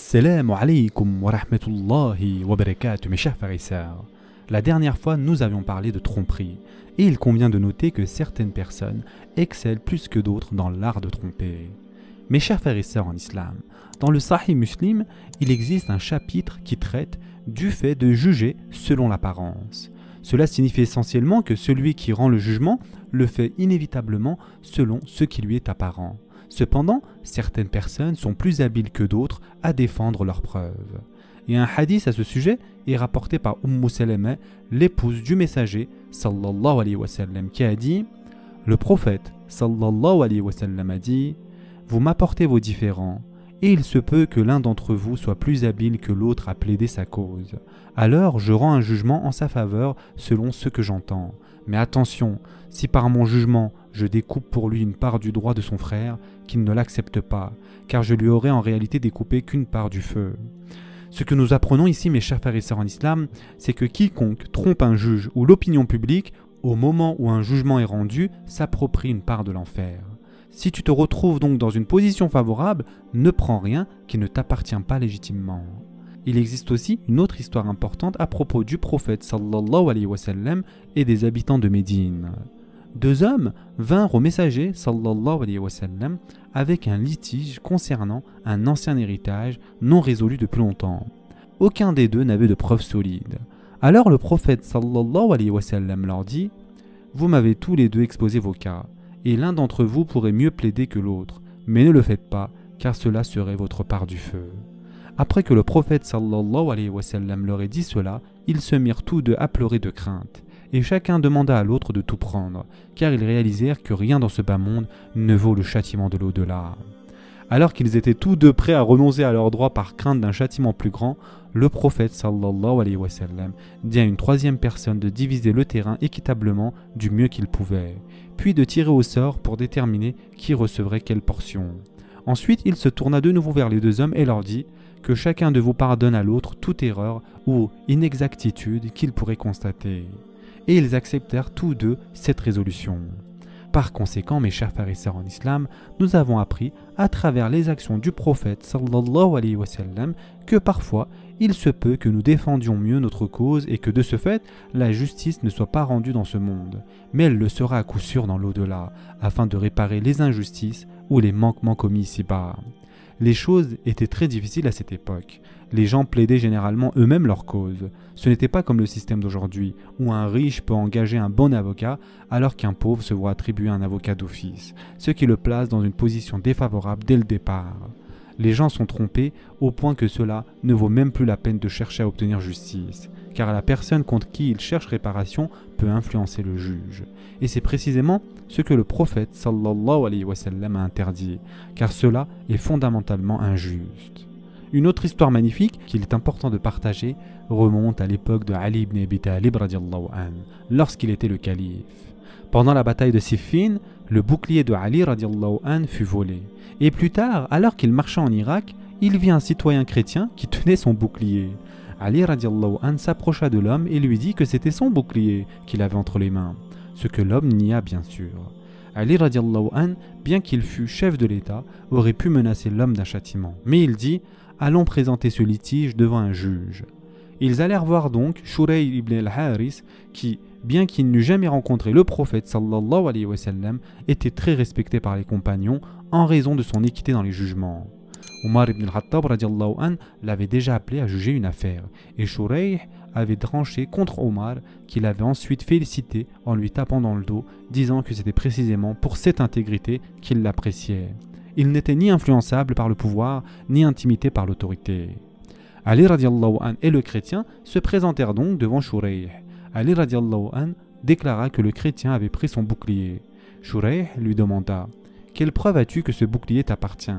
Assalamu alaikum wa rahmatullahi wa barakatuh, mes chers frères et sœurs. La dernière fois, nous avions parlé de tromperie, et il convient de noter que certaines personnes excellent plus que d'autres dans l'art de tromper. Mes chers frères et sœurs en islam, dans le Sahih Muslim, il existe un chapitre qui traite du fait de juger selon l'apparence. Cela signifie essentiellement que celui qui rend le jugement le fait inévitablement selon ce qui lui est apparent. Cependant, certaines personnes sont plus habiles que d'autres à défendre leurs preuves. Et un hadith à ce sujet est rapporté par Salama, l'épouse du messager sallallahu alayhi wa sallam, qui a dit: le prophète sallallahu alayhi wa sallam a dit: vous m'apportez vos différends, et il se peut que l'un d'entre vous soit plus habile que l'autre à plaider sa cause. Alors je rends un jugement en sa faveur selon ce que j'entends. Mais attention, si par mon jugement je découpe pour lui une part du droit de son frère, qu'il ne l'accepte pas, car je lui aurais en réalité découpé qu'une part du feu. Ce que nous apprenons ici, mes chers frères et sœurs en islam, c'est que quiconque trompe un juge ou l'opinion publique, au moment où un jugement est rendu, s'approprie une part de l'enfer. Si tu te retrouves donc dans une position favorable, ne prends rien qui ne t'appartient pas légitimement. Il existe aussi une autre histoire importante à propos du prophète sallallahu alayhi wa sallam et des habitants de Médine. Deux hommes vinrent au messager sallallahu alayhi wa sallam avec un litige concernant un ancien héritage non résolu depuis longtemps. Aucun des deux n'avait de preuves solides. Alors le prophète sallallahu alayhi wa sallam leur dit: vous m'avez tous les deux exposé vos cas, et l'un d'entre vous pourrait mieux plaider que l'autre, mais ne le faites pas, car cela serait votre part du feu. Après que le prophète sallallahu alayhi wa sallam leur ait dit cela, ils se mirent tous deux à pleurer de crainte, et chacun demanda à l'autre de tout prendre, car ils réalisèrent que rien dans ce bas monde ne vaut le châtiment de l'au-delà. Alors qu'ils étaient tous deux prêts à renoncer à leurs droits par crainte d'un châtiment plus grand, le prophète sallallahu alayhi wa sallam dit à une troisième personne de diviser le terrain équitablement du mieux qu'il pouvait, puis de tirer au sort pour déterminer qui recevrait quelle portion. Ensuite, il se tourna de nouveau vers les deux hommes et leur dit: que chacun de vous pardonne à l'autre toute erreur ou inexactitude qu'il pourrait constater. Et ils acceptèrent tous deux cette résolution. Par conséquent, mes chers frères et sœurs en islam, nous avons appris à travers les actions du prophète sallallahu alayhi wa sallam que parfois il se peut que nous défendions mieux notre cause et que de ce fait, la justice ne soit pas rendue dans ce monde, mais elle le sera à coup sûr dans l'au-delà, afin de réparer les injustices ou les manquements commis ici-bas. Les choses étaient très difficiles à cette époque. Les gens plaidaient généralement eux-mêmes leur cause. Ce n'était pas comme le système d'aujourd'hui, où un riche peut engager un bon avocat alors qu'un pauvre se voit attribuer un avocat d'office, ce qui le place dans une position défavorable dès le départ. Les gens sont trompés au point que cela ne vaut même plus la peine de chercher à obtenir justice, car la personne contre qui ils cherchent réparation peut influencer le juge. Et c'est précisément ce que le prophète sallallahu alayhi wa sallam a interdit, car cela est fondamentalement injuste. Une autre histoire magnifique qu'il est important de partager remonte à l'époque de Ali ibn Abi Talib radiallahu anhu, lorsqu'il était le calife. Pendant la bataille de Siffin, le bouclier de Ali radiallahu anhu fut volé. Et plus tard, alors qu'il marchait en Irak, il vit un citoyen chrétien qui tenait son bouclier. Ali radiallahu anhu s'approcha de l'homme et lui dit que c'était son bouclier qu'il avait entre les mains, ce que l'homme nia bien sûr. Ali radiallahu anhu, bien qu'il fût chef de l'État, aurait pu menacer l'homme d'un châtiment. Mais il dit: allons présenter ce litige devant un juge. Ils allèrent voir donc Shurayh ibn al-Haris qui, bien qu'il n'eût jamais rencontré le prophète sallallahu alayhi wa sallam, était très respecté par les compagnons en raison de son équité dans les jugements. Omar ibn al-Khattab radiallahu anhu l'avait déjà appelé à juger une affaire, et Shurayh avait tranché contre Omar, qu'il avait ensuite félicité en lui tapant dans le dos, disant que c'était précisément pour cette intégrité qu'il l'appréciait. Il n'était ni influençable par le pouvoir, ni intimidé par l'autorité. Ali radiallahu anhu et le chrétien se présentèrent donc devant Shurayh. Ali radiallahu anhu déclara que le chrétien avait pris son bouclier. Shurayh lui demanda: quelle preuve as-tu que ce bouclier t'appartient?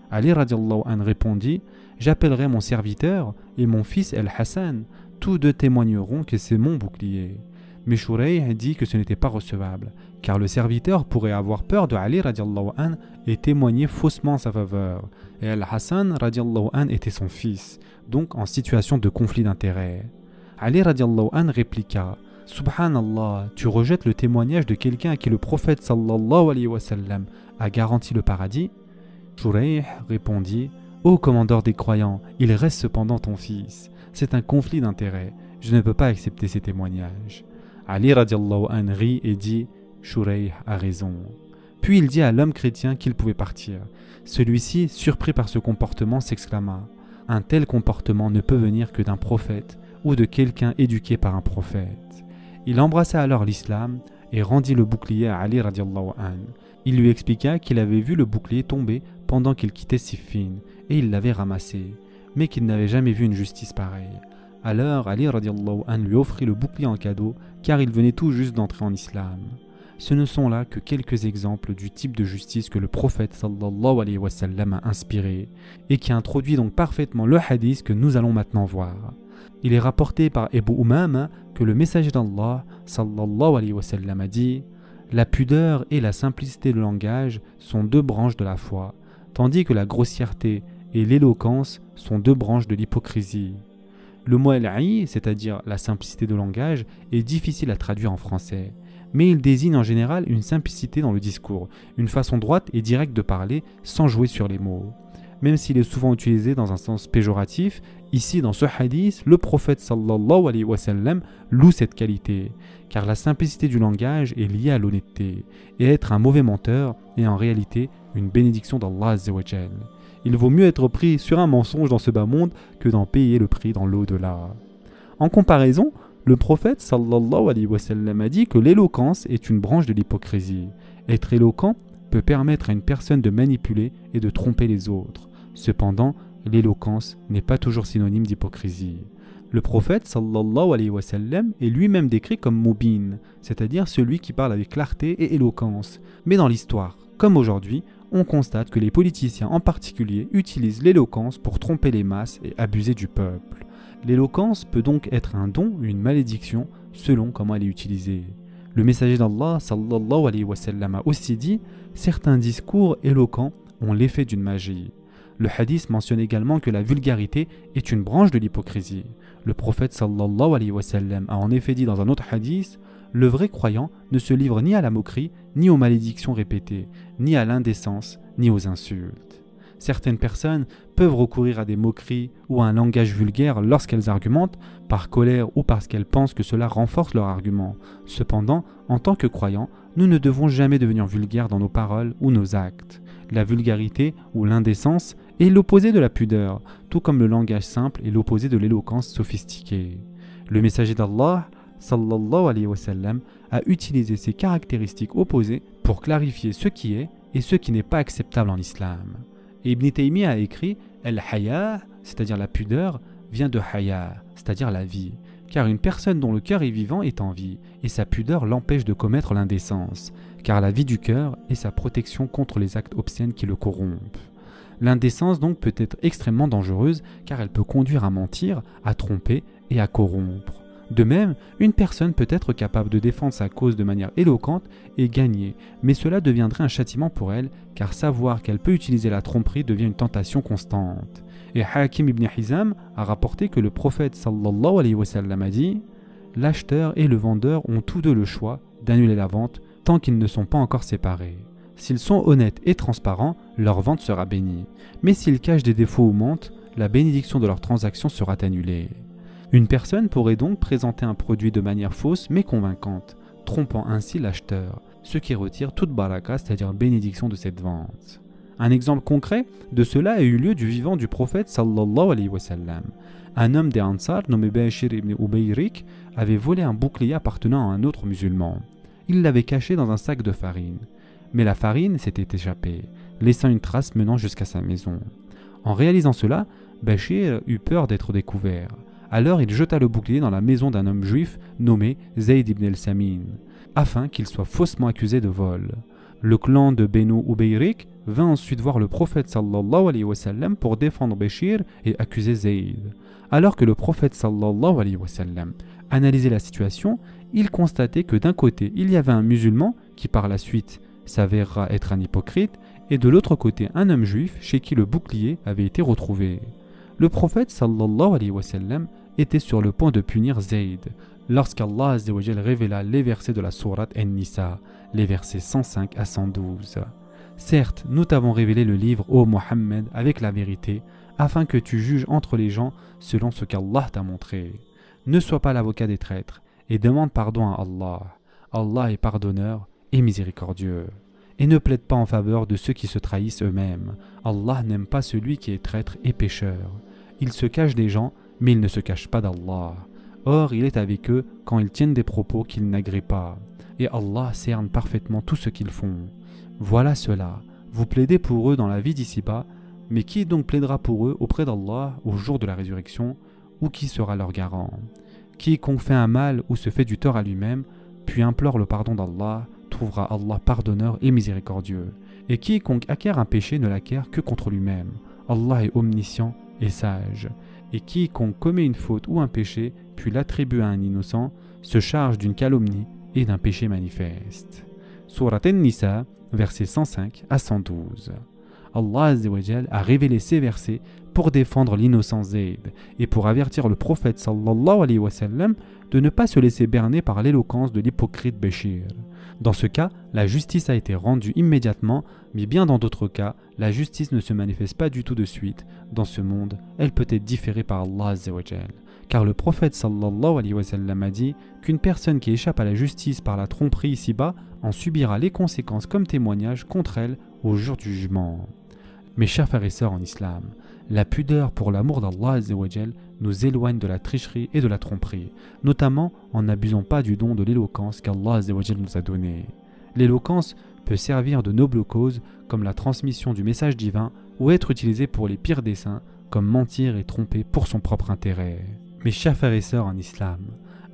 Ali radiallahu anhu répondit: j'appellerai mon serviteur et mon fils El-Hassan, tous deux témoigneront que c'est mon bouclier. Mais Shurayh dit que ce n'était pas recevable, car le serviteur pourrait avoir peur de Ali radiallahu anhu et témoigner faussement en sa faveur. Et Al-Hassan radiallahu anhu était son fils, donc en situation de conflit d'intérêts. Ali radiallahu anhu répliqua: Subhanallah, tu rejettes le témoignage de quelqu'un à qui le prophète sallallahu alayhi wa sallam a garanti le paradis? Shurayh répondit: Ô commandeur des croyants, il reste cependant ton fils. C'est un conflit d'intérêts. Je ne peux pas accepter ces témoignages. Ali radiallahu anhu rit et dit « Shurayh a raison ». Puis il dit à l'homme chrétien qu'il pouvait partir. Celui-ci, surpris par ce comportement, s'exclama « Un tel comportement ne peut venir que d'un prophète ou de quelqu'un éduqué par un prophète. » Il embrassa alors l'islam et rendit le bouclier à Ali radiallahu anhu. Il lui expliqua qu'il avait vu le bouclier tomber pendant qu'il quittait Siffin et il l'avait ramassé, mais qu'il n'avait jamais vu une justice pareille. Alors Ali radiallahu anhu lui offrit le bouclier en cadeau car il venait tout juste d'entrer en islam. Ce ne sont là que quelques exemples du type de justice que le prophète sallallahu alayhi wa sallam a inspiré et qui introduit donc parfaitement le hadith que nous allons maintenant voir. Il est rapporté par Abu Umama que le messager d'Allah sallallahu alayhi wa sallam a dit « La pudeur et la simplicité de langage sont deux branches de la foi, tandis que la grossièreté et l'éloquence sont deux branches de l'hypocrisie. » Le mot al-'i, c'est-à-dire la simplicité de langage, est difficile à traduire en français, mais il désigne en général une simplicité dans le discours, une façon droite et directe de parler sans jouer sur les mots. Même s'il est souvent utilisé dans un sens péjoratif, ici dans ce hadith, le prophète sallallahu alayhi wa sallam loue cette qualité, car la simplicité du langage est liée à l'honnêteté, et être un mauvais menteur est en réalité une bénédiction d'Allah azza wa jal. Il vaut mieux être pris sur un mensonge dans ce bas monde que d'en payer le prix dans l'au-delà. En comparaison, le prophète sallallahu alayhi wa sallam a dit que l'éloquence est une branche de l'hypocrisie. Être éloquent peut permettre à une personne de manipuler et de tromper les autres. Cependant, l'éloquence n'est pas toujours synonyme d'hypocrisie. Le prophète sallallahu alayhi wa sallam est lui-même décrit comme mubin, c'est-à-dire celui qui parle avec clarté et éloquence. Mais dans l'histoire, comme aujourd'hui, on constate que les politiciens en particulier utilisent l'éloquence pour tromper les masses et abuser du peuple. L'éloquence peut donc être un don ou une malédiction selon comment elle est utilisée. Le messager d'Allah sallallahu alayhi wa sallam a aussi dit « Certains discours éloquents ont l'effet d'une magie ». Le hadith mentionne également que la vulgarité est une branche de l'hypocrisie. Le prophète sallallahu alayhi wa sallam a en effet dit dans un autre hadith « Le vrai croyant ne se livre ni à la moquerie, ni aux malédictions répétées, ni à l'indécence, ni aux insultes. » Certaines personnes peuvent recourir à des moqueries ou à un langage vulgaire lorsqu'elles argumentent, par colère ou parce qu'elles pensent que cela renforce leur argument. Cependant, en tant que croyants, nous ne devons jamais devenir vulgaires dans nos paroles ou nos actes. La vulgarité ou l'indécence est l'opposé de la pudeur, tout comme le langage simple est l'opposé de l'éloquence sophistiquée. Le messager d'Allah, sallallahu alayhi wa sallam, a utilisé ces caractéristiques opposées pour clarifier ce qui est et ce qui n'est pas acceptable en islam. Ibn Taymiyyah a écrit « Al-haya », c'est-à-dire la pudeur, vient de haya, c'est-à-dire la vie, car une personne dont le cœur est vivant est en vie, et sa pudeur l'empêche de commettre l'indécence, car la vie du cœur est sa protection contre les actes obscènes qui le corrompent. L'indécence donc peut être extrêmement dangereuse, car elle peut conduire à mentir, à tromper et à corrompre. De même, une personne peut être capable de défendre sa cause de manière éloquente et gagner, mais cela deviendrait un châtiment pour elle, car savoir qu'elle peut utiliser la tromperie devient une tentation constante. Et Hakim ibn Hizam a rapporté que le prophète sallallahu alayhi wa sallam a dit « L'acheteur et le vendeur ont tous deux le choix d'annuler la vente tant qu'ils ne sont pas encore séparés. S'ils sont honnêtes et transparents, leur vente sera bénie, mais s'ils cachent des défauts ou mentent, la bénédiction de leur transaction sera annulée. » Une personne pourrait donc présenter un produit de manière fausse mais convaincante, trompant ainsi l'acheteur, ce qui retire toute baraka, c'est-à-dire bénédiction de cette vente. Un exemple concret de cela a eu lieu du vivant du prophète sallallahu alayhi wa sallam. Un homme des Ansar nommé Bashir ibn Ubayrik avait volé un bouclier appartenant à un autre musulman. Il l'avait caché dans un sac de farine. Mais la farine s'était échappée, laissant une trace menant jusqu'à sa maison. En réalisant cela, Bashir eut peur d'être découvert. Alors il jeta le bouclier dans la maison d'un homme juif nommé Zayd ibn al-Samin, afin qu'il soit faussement accusé de vol. Le clan de Benu Ubayrik vint ensuite voir le prophète sallallahu alayhi wa sallam pour défendre Bashir et accuser Zayd. Alors que le prophète sallallahu alayhi wa sallam analysait la situation, il constatait que d'un côté il y avait un musulman qui par la suite s'avérera être un hypocrite et de l'autre côté un homme juif chez qui le bouclier avait été retrouvé. Le prophète sallallahu alayhi wa sallam était sur le point de punir Zayd lorsqu'Allah azza wa jal révéla les versets de la sourate An-Nisa, les versets 105 à 112. Certes, nous t'avons révélé le livre, ô Mohammed, avec la vérité, afin que tu juges entre les gens selon ce qu'Allah t'a montré. Ne sois pas l'avocat des traîtres et demande pardon à Allah. Allah est pardonneur et miséricordieux. Et ne plaide pas en faveur de ceux qui se trahissent eux-mêmes. Allah n'aime pas celui qui est traître et pécheur. Il se cache des gens, mais il ne se cache pas d'Allah. Or, il est avec eux quand ils tiennent des propos qu'ils n'agréent pas. Et Allah cerne parfaitement tout ce qu'ils font. Voilà cela. Vous plaidez pour eux dans la vie d'ici-bas, mais qui donc plaidera pour eux auprès d'Allah au jour de la résurrection, ou qui sera leur garant? Quiconque fait un mal ou se fait du tort à lui-même, puis implore le pardon d'Allah, trouvera Allah pardonneur et miséricordieux. Et quiconque acquiert un péché ne l'acquiert que contre lui-même. Allah est omniscient et sage. Et quiconque commet une faute ou un péché, puis l'attribue à un innocent, se charge d'une calomnie et d'un péché manifeste. Surat An-Nisa, versets 105 à 112. Allah Azza wa Jal a révélé ces versets pour défendre l'innocent Zayd et pour avertir le prophète sallallahu alayhi wa sallam de ne pas se laisser berner par l'éloquence de l'hypocrite Béchir. Dans ce cas, la justice a été rendue immédiatement, mais bien dans d'autres cas, la justice ne se manifeste pas du tout de suite. Dans ce monde, elle peut être différée par Allah Azza wa Jal. Car le prophète sallallahu alayhi wa sallam a dit qu'une personne qui échappe à la justice par la tromperie ici-bas en subira les conséquences comme témoignage contre elle au jour du jugement. Mes chers frères et sœurs en islam, la pudeur pour l'amour d'Allah Azza wa Jal nous éloigne de la tricherie et de la tromperie, notamment en n'abusant pas du don de l'éloquence qu'Allah Azza wa Jal nous a donné. L'éloquence peut servir de noble cause comme la transmission du message divin ou être utilisée pour les pires desseins comme mentir et tromper pour son propre intérêt. Mes chers frères et sœurs en islam,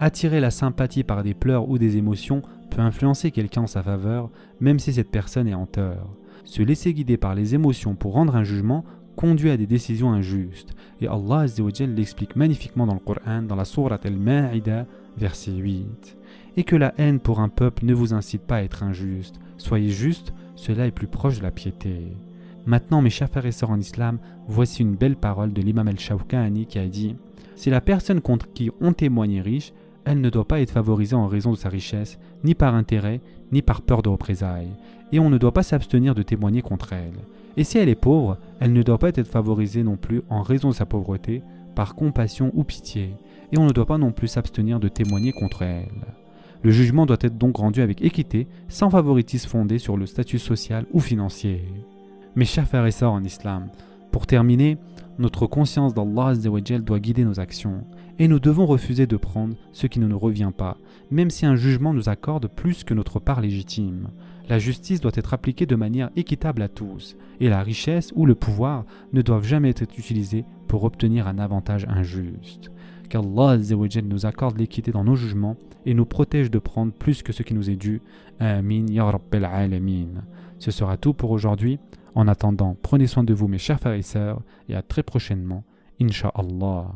attirer la sympathie par des pleurs ou des émotions peut influencer quelqu'un en sa faveur, même si cette personne est en tort. Se laisser guider par les émotions pour rendre un jugement conduit à des décisions injustes. Et Allah Azza wa Jal l'explique magnifiquement dans le Coran, dans la sourate Al-Ma'ida, verset 8. Et que la haine pour un peuple ne vous incite pas à être injuste. Soyez juste, cela est plus proche de la piété. Maintenant, mes chers frères et sœurs en islam, voici une belle parole de l'imam al-Shawkani qui a dit « Si la personne contre qui on témoigne est riche, elle ne doit pas être favorisée en raison de sa richesse, ni par intérêt, ni par peur de représailles, et on ne doit pas s'abstenir de témoigner contre elle. Et si elle est pauvre, elle ne doit pas être favorisée non plus en raison de sa pauvreté, par compassion ou pitié, et on ne doit pas non plus s'abstenir de témoigner contre elle. Le jugement doit être donc rendu avec équité, sans favoritisme fondé sur le statut social ou financier. » Mes chers frères et sœurs en islam, pour terminer, notre conscience d'Allah Azza wa Jal doit guider nos actions, et nous devons refuser de prendre ce qui ne nous revient pas, même si un jugement nous accorde plus que notre part légitime. La justice doit être appliquée de manière équitable à tous, et la richesse ou le pouvoir ne doivent jamais être utilisés pour obtenir un avantage injuste. Qu'Allah Azza wa Jal nous accorde l'équité dans nos jugements et nous protège de prendre plus que ce qui nous est dû. Amin ya Rabbil Alamin. Ce sera tout pour aujourd'hui. En attendant, prenez soin de vous mes chers frères et sœurs et à très prochainement, Inch'Allah.